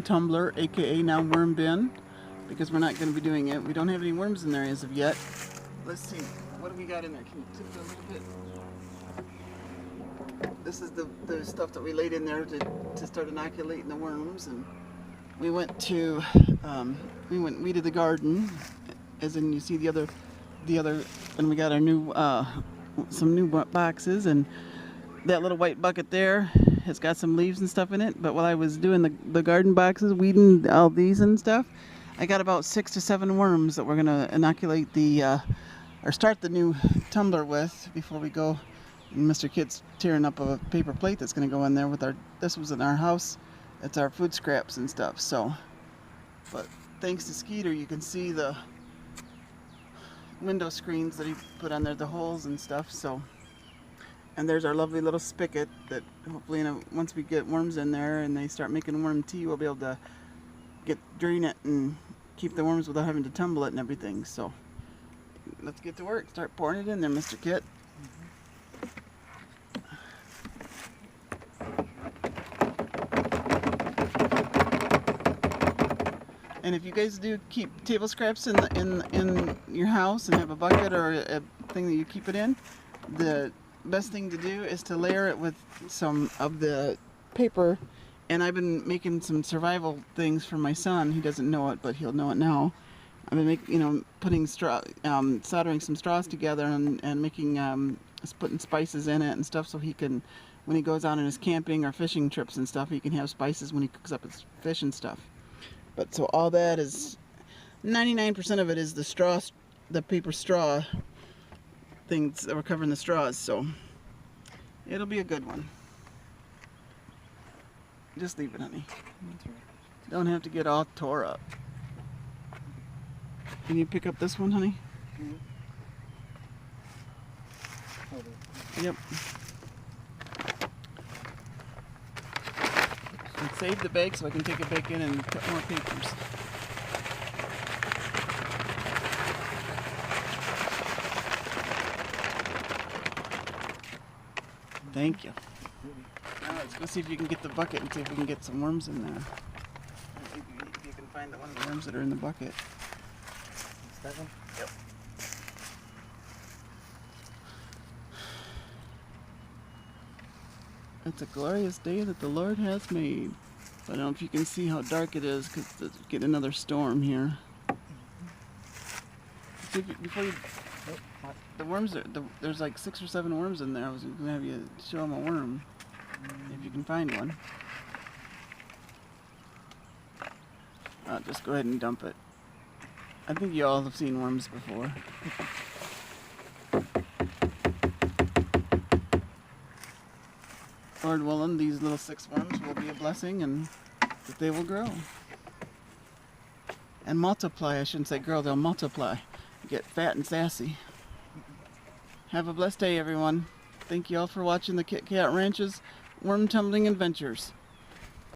Tumbler, aka now worm bin, because we're not going to be doing it. We don't have any worms in there as of yet. Let's see, what do we got in there? Can you tip it a little bit? This is the stuff that we laid in there to start inoculating the worms. And we went to weeded the garden, as in you see the other, and we got our new some new boxes, and that little white bucket there has got some leaves and stuff in it. But while I was doing the garden boxes, weeding all these and stuff, I got about 6 to 7 worms that we're gonna inoculate or start the new tumbler with before we go. And Mr. Kid's tearing up a paper plate that's gonna go in there with this was in our house. It's our food scraps and stuff. So, but thanks to Skeeter, you can see the window screens that he put on there, the holes and stuff. So. And there's our lovely little spigot that hopefully once we get worms in there and they start making worm tea, we'll be able to drain it and keep the worms without having to tumble it and everything. So let's get to work. Start pouring it in there, Mr. Kit. And if you guys do keep table scraps in your house and have a bucket or a thing that you keep it in, the best thing to do is to layer it with some of the paper. And I've been making some survival things for my son. He doesn't know it, but he'll know it now. I've been putting straw, soldering some straws together and making putting spices in it and stuff, so he can, when he goes out on his camping or fishing trips and stuff, he can have spices when he cooks up his fish and stuff. But so all that is 99% of it is the straw, the paper straw things that were covering the straws, so it'll be a good one. Just leave it, honey. Don't have to get all tore up. Can you pick up this one, honey? Yep. And save the bag so I can take it back in and cut more papers. Thank you. Now let's go see if you can get the bucket and see if we can get some worms in there. If you can find one of the worms that are in the bucket. That one? Yep. It's a glorious day that the Lord has made. I don't know if you can see how dark it is because it's getting another storm here. See if before you... The worms there's like 6 or 7 worms in there. I was going to have you show them a worm, if you can find one. Just go ahead and dump it. I think you all have seen worms before. Lord willing, these little 6 worms will be a blessing and that they will grow. And multiply. I shouldn't say grow, they'll multiply. Get fat and sassy. Have a blessed day, everyone. Thank you all for watching the Kit Kat Ranch's Worm Tumbling Adventures.